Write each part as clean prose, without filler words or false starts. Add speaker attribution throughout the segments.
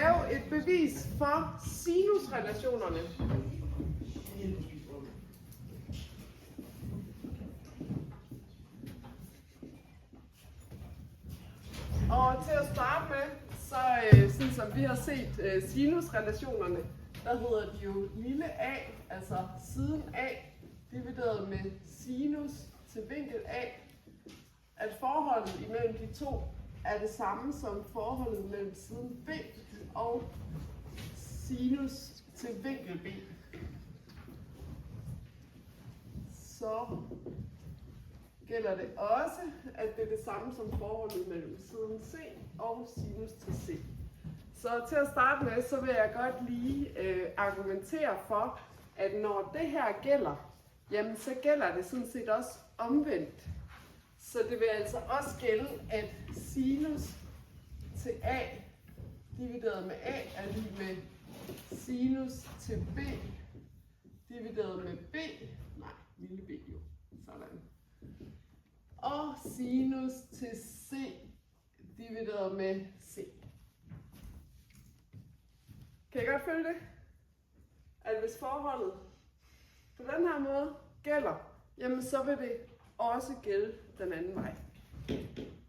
Speaker 1: lave et bevis for sinusrelationerne. Og til at starte med, så sådan som vi har set sinusrelationerne, der hedder de jo lille a, altså siden a, divideret med sinus til vinkel a, at forholdet imellem de to er det samme som forholdet mellem siden b og sinus til vinkel b. Så gælder det også, at det er det samme som forholdet mellem siden c og sinus til c. Så til at starte med, så vil jeg godt lige argumentere for, at når det her gælder, jamen så gælder det sådan set også omvendt. Så det vil altså også gælde, at sinus til a divideret med a er lige med sinus til b divideret med b, nej, lille b jo, sådan. Og sinus til c divideret med c. Kan I godt følge det? At hvis forholdet på den her måde gælder, jamen så vil det også gælde den anden vej.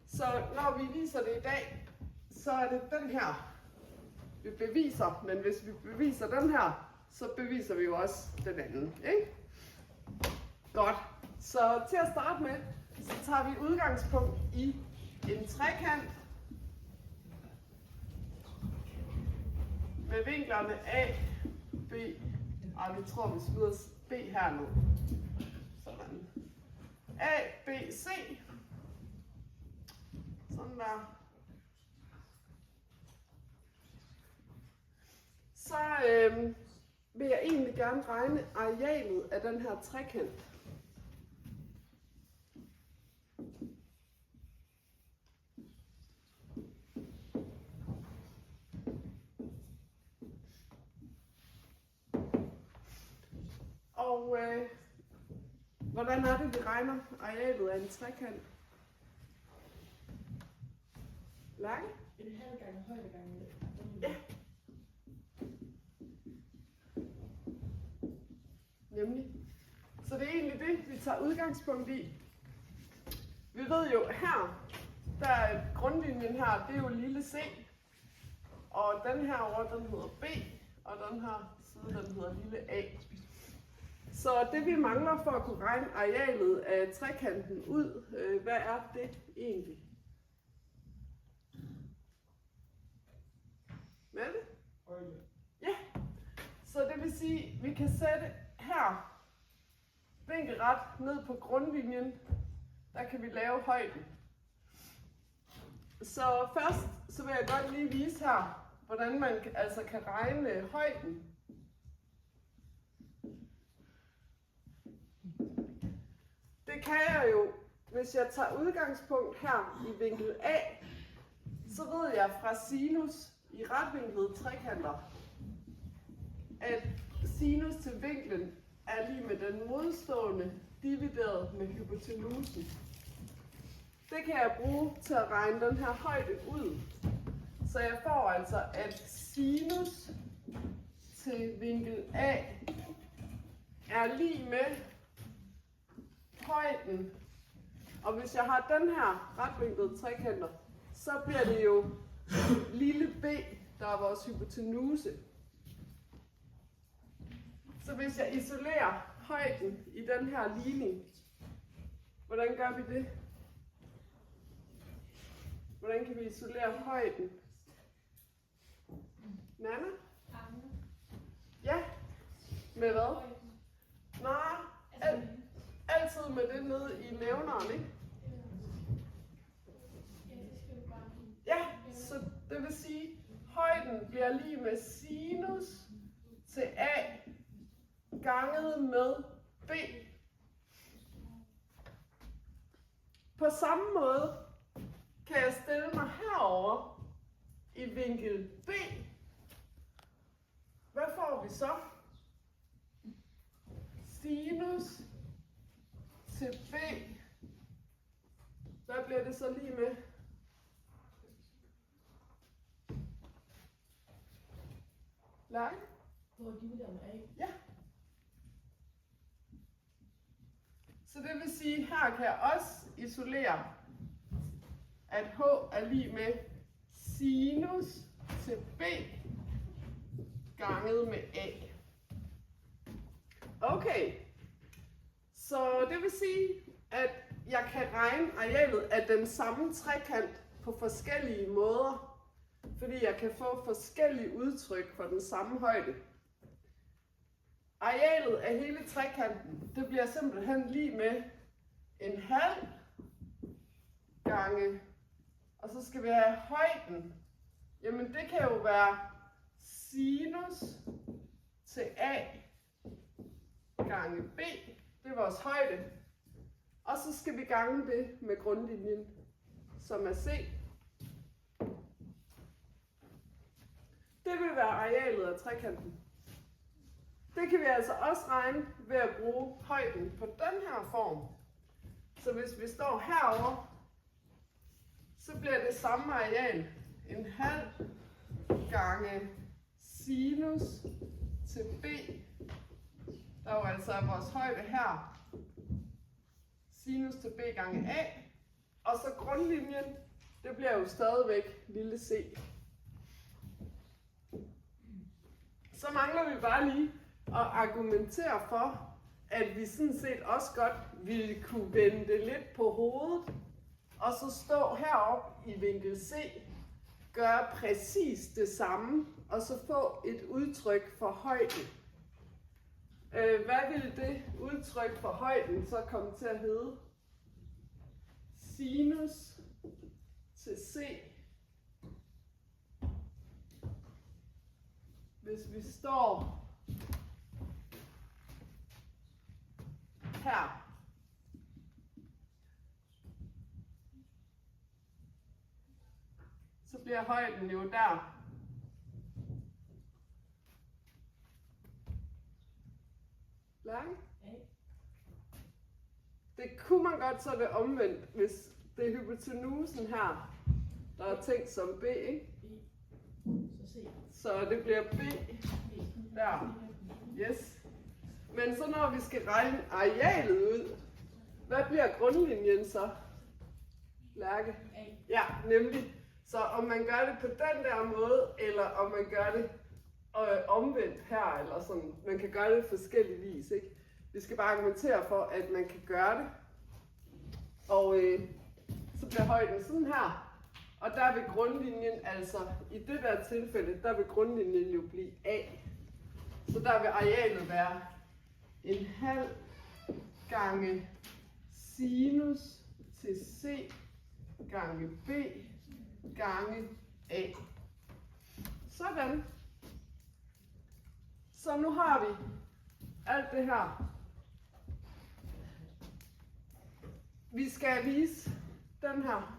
Speaker 1: Så når vi viser det i dag, så er det den her, vi beviser. Men hvis vi beviser den her, så beviser vi jo også den anden. Ikke? Godt. Så til at starte med, så tager vi udgangspunkt i en trekant med vinklerne A, B, og vi tror, vi smider B her nu. Sådan. A, B, C. Sådan der. Så vil jeg egentlig gerne regne arealet af den her trekant. Og hvordan er det, vi regner arealet af en trekant? Lærke?
Speaker 2: En halv gange højde gange.
Speaker 1: Ja. Nemlig. Så det er egentlig det, vi tager udgangspunkt i. Vi ved jo her, der er grundlinjen her, det er jo lille c. Og den her over, den hedder b, og den her side, den hedder lille a. Så det vi mangler for at kunne regne arealet af trekanten ud, hvad er det egentlig? Hvad er det? Ja, så det vil sige, at vi kan sætte her vinkelret ned på grundlinjen, der kan vi lave højden. Så først så vil jeg godt lige vise her, hvordan man altså kan regne højden. Det kan jeg jo, hvis jeg tager udgangspunkt her i vinkel A, så ved jeg fra sinus i retvinklede trekanter, at sinus til vinklen er lige med den modstående divideret med hypotenusen. Det kan jeg bruge til at regne den her højde ud. Så jeg får altså, at sinus til vinkel A er lige med højden. Og hvis jeg har den her retvinklede trekanter, så bliver det jo lille b, der er vores hypotenuse. Så hvis jeg isolerer højden i den her ligning, hvordan gør vi det? Hvordan kan vi isolere højden? Nana? Ja? Med hvad? Nej, altid med det nede i nævneren, ikke? Ja, så det vil sige, at højden bliver lige med sinus til A ganget med B. På samme måde kan jeg stille mig herover i vinkel B. Hvad får vi så? Sinus til B. Hvad bliver det så lige med? Lærke?
Speaker 2: Hvor dividerer med A?
Speaker 1: Ja. Så det vil sige, her kan jeg også isolere, at h er lig med sinus til b ganget med a. Okay, så det vil sige, at jeg kan regne arealet af den samme trekant på forskellige måder, fordi jeg kan få forskellige udtryk for den samme højde. Arealet af hele trekanten, det bliver simpelthen lig med en halv gange, og så skal vi have højden. Jamen det kan jo være sinus til a gange b, det er vores højde. Og så skal vi gange det med grundlinjen, som er c. Det vil være arealet af trekanten. Det kan vi altså også regne ved at bruge højden på den her form. Så hvis vi står herovre, så bliver det samme areal en halv gange sinus til b, der jo altså er vores højde her, sinus til b gange a, og så grundlinjen, det bliver jo stadigvæk lille c. Så mangler vi bare lige at argumentere for, at vi sådan set også godt ville kunne vende det lidt på hovedet, og så stå heroppe i vinkel C, gøre præcis det samme, og så få et udtryk for højden. Hvad ville det udtryk for højden så komme til at hedde? Sinus til C. Hvis vi står her, så bliver højden jo der. Lang. Det kunne man godt, så det omvendt, hvis det er hypotenusen her, der er tænkt som b, ikke? Så det bliver b der. Yes. Men så når vi skal regne arealet ud, hvad bliver grundlinjen så? Lærke? Ja, nemlig. Så om man gør det på den der måde, eller om man gør det omvendt her, eller sådan. Man kan gøre det forskelligvis, ikke? Vi skal bare argumentere for, at man kan gøre det. Og så bliver højden sådan her. Og der vil grundlinjen, altså i det der tilfælde, der vil grundlinjen jo blive a. Så der vil arealet være en halv gange sinus til c gange b gange a. Sådan. Så nu har vi alt det her. Vi skal vise den her.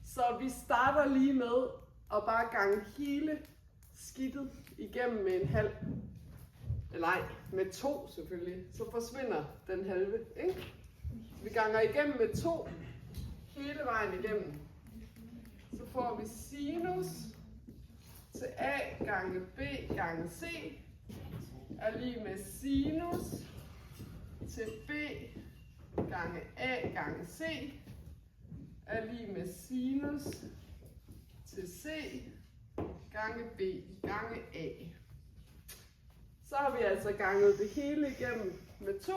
Speaker 1: Så vi starter lige med at bare gange hele skidtet igennem med en halv. Eller nej, med 2 selvfølgelig. Så forsvinder den halve, ikke? Vi ganger igennem med 2 hele vejen igennem. Så får vi sinus til a gange b gange c er lige med sinus til b gange a gange c er lige med sinus til c gange b gange a. Så har vi altså ganget det hele igennem med 2.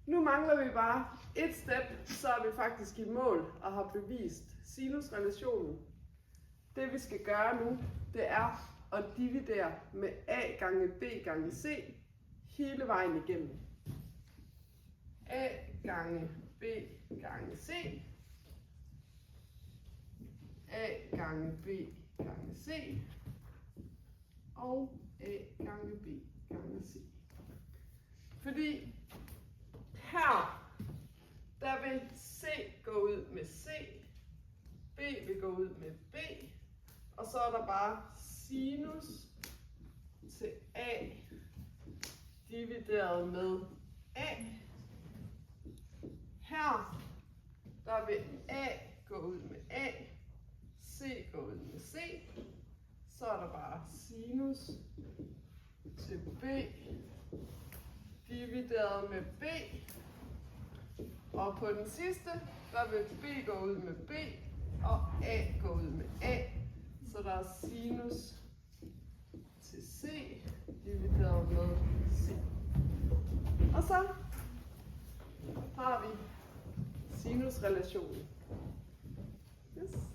Speaker 1: Nu mangler vi bare et step, så er vi faktisk i mål og har bevist sinusrelationen. Det vi skal gøre nu, det er at dividere med a gange b gange c hele vejen igennem. A gange b gange c, a gange b gange c og a gange b gange c. Fordi her, der vil c gå ud med c, b vil gå ud med b, og så er der bare sinus til a divideret med a. Her, der vil a gå ud med a, c gå ud med c, så er der bare sinus til B divideret med B. Og på den sidste, der vil B gå ud med B, og A gå ud med A. Så der er sinus til C divideret med C. Og så har vi sinusrelationen. Yes.